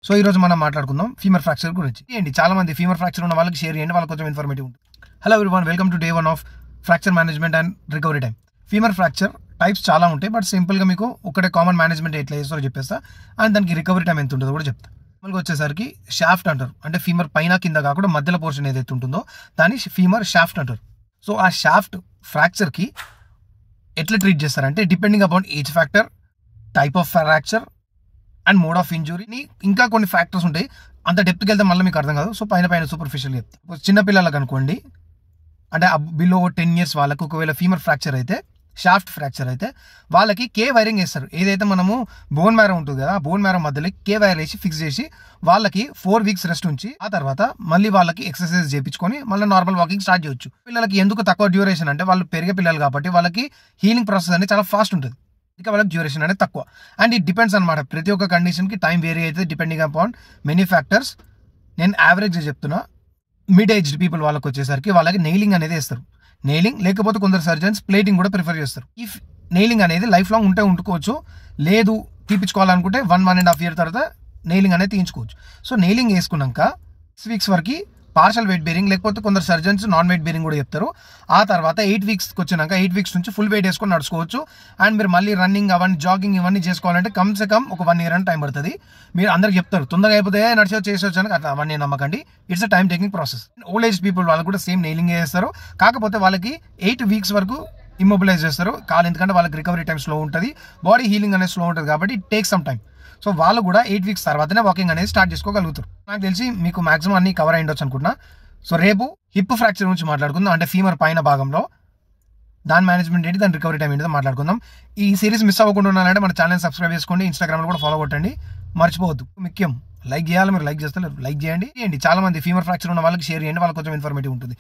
So ఈ రోజు మనం మాట్లాడుకుందాం ఫీమర్ ఫ్రాక్చర్ గురించి. ఏంటి చాలా మంది ఫీమర్ ఫ్రాక్చర్ ఉన్న వాళ్ళకి షేర్ చేయండి, వాళ్ళకి కొంచెం ఇన్ఫర్మేటివ్ ఉంటుంది. Hello everyone, welcome to day 1 of fracture management and recovery time. Femur fracture types చాలా ఉంటాయి, బట్ సింపుల్గా మీకు ఒకటే కామన్ మేనేజ్మెంట్ ఎట్లా చేస్తారో చెప్పేస్తా, అండ్ దానికి రికవరీ టైం ఎంత ఉంటుందో కూడా చెప్తా. మామూలుగా వచ్చేసరికి షాఫ్ట్ అంటారు, అంటే ఫీమర్ పైన కింద కాకుండా మధ్యలో పోర్షన్ ఏదైతే ఉంటుందో దాన్ని ఫీమర్ షాఫ్ట్ అంటారు. సో ఆ షాఫ్ట్ ఫ్రాక్చర్కి ఎట్లా ట్రీట్ చేస్తారంటే depending upon age factor, type of fracture and mode of ఇంజురీని ఇంకా కొన్ని ఫ్యాక్టర్స్ ఉంటాయి. అంత డెప్త్కి వెళ్తే మళ్ళీ మీకు అర్థం కాదు. సో పైన సూపర్ఫిషియల్ చెప్తాను. చిన్నపిల్లలకు అనుకోండి, అంటే బిలో 10 years వాళ్ళకు ఒకవేళ ఫీమర్ ఫ్రాక్చర్ అయితే, షాఫ్ట్ ఫ్రాక్చర్ అయితే వాళ్ళకి కే వైరింగ్ వేస్తారు. ఏదైతే మనము బోన్ మ్యారో ఉంటుంది కదా, బోన్ మ్యారో మధ్యలో కే వైర్ వేసి ఫిక్స్ చేసి వాళ్ళకి 4 weeks రెస్ట్ ఉంచి ఆ తర్వాత మళ్ళీ వాళ్ళకి ఎక్సర్సైజ్ చేయించుకొని మళ్ళీ నార్మల్ వాకింగ్ స్టార్ట్ చేయొచ్చు. పిల్లలకి ఎందుకు తక్కువ డ్యూరేషన్ అంటే వాళ్ళు పెరిగే పిల్లలు కాబట్టి వాళ్ళకి హీలింగ్ ప్రాసెస్ అనేది చాలా ఫాస్ట్ ఉంటుంది, ఇంకా వాళ్ళకి డ్యూరేషన్ అనేది తక్కువ. అండ్ ఇట్ డిపెండ్స్ అనమాట, ప్రతి ఒక్క కండిషన్కి టైం వేరీ అవుతుంది డిపెండింగ్ అపాన్ మెనీ ఫ్యాక్టర్స్. నేను యావరేజ్ చెప్తున్నా. మిడ్ ఏజ్డ్ పీపుల్ వాళ్ళకి వచ్చేసరికి వాళ్ళకి నెయిలింగ్ అనేది వేస్తారు. నెయిలింగ్ లేకపోతే కొందరు సర్జన్స్ ప్లేటింగ్ కూడా ప్రిఫర్ చేస్తారు. ఇఫ్ నెయిలింగ్ అనేది లైఫ్ లాంగ్ ఉంటుకోవచ్చు, లేదు తీపించుకోవాలనుకుంటే 1.5 year తర్వాత నెయిలింగ్ అనేది తీయించుకోవచ్చు. సో నెయిలింగ్ వేసుకున్నాక 6 weeks వరకు పార్షల్ వెయిట్ బేరింగ్, లేకపోతే కొందరు సర్జన్స్ నాన్ వెయిట్ బేరింగ్ కూడా చెప్తారు. ఆ తర్వాత 8 weeksకి వచ్చినాక 8 weeks నుంచి ఫుల్ వెయిట్ వేసుకొని నడుచుకోవచ్చు. అండ్ మీరు మళ్ళీ రన్నింగ్ అవన్నీ జాగింగ్ ఇవన్నీ చేసుకోవాలంటే కమ్సే కమ్ ఒక 1 year అని టైం పడుతుంది. మీరు అందరికి చెప్తారు తొందరగా అయిపోతే చేసేవచ్చు అని, అట్లా అవన్నీ నమ్మకండి. It's a time taking process. Old age people వాళ్ళకి కూడా సేమ్ నెయిలింగ్ చేస్తారు, కాకపోతే వాళ్ళకి 8 weeks వరకు ఇమ్మొబిలైజ్ చేస్తారు కాలు, ఎందుకంటే వాళ్ళకి రికవరీ టైం స్లో ఉంటుంది, బాడీ హీలింగ్ అనేది స్లో ఉంటుంది కాబట్టి it take some time. So వాళ్ళు కూడా 8 weeks తర్వాతనే వాకింగ్ అనేది స్టార్ట్ చేసుకోగలుగుతారు. నాకు తెలిసి మీకు మాక్సిమం అన్ని కవర్ అయ్యిండొచ్చు అనుకుంటున్నా. సో రేపు హిప్ ఫ్రాక్చర్ గురించి మాట్లాడుకుందాం, అంటే ఫీమర్ పైన భాగంలో దాని మేనేజ్మెంట్ ఏంటి, దాని రికవరీ టైం ఏంటో మాట్లాడుకుందాం. ఈ సిరీస్ మిస్ అవ్వకుండా ఉండాలంటే మన ఛానల్ సబ్స్క్రైబ్ చేసుకోండి, ఇన్స్టాగ్రామ్లో కూడా ఫాలో కొట్టండి, మర్చిపోవద్దు. ముఖ్యం లైక్ చేయాలి, మీరు లైక్ చేస్తారు, లైక్ చేయండి. చాలా మంది ఫీమర్ ఫ్రాక్చర్ ఉన్న వాళ్ళకి షేర్ చేయండి, వాళ్ళకి కొంచెం ఇన్ఫర్మేటివ్ ఉంటుంది.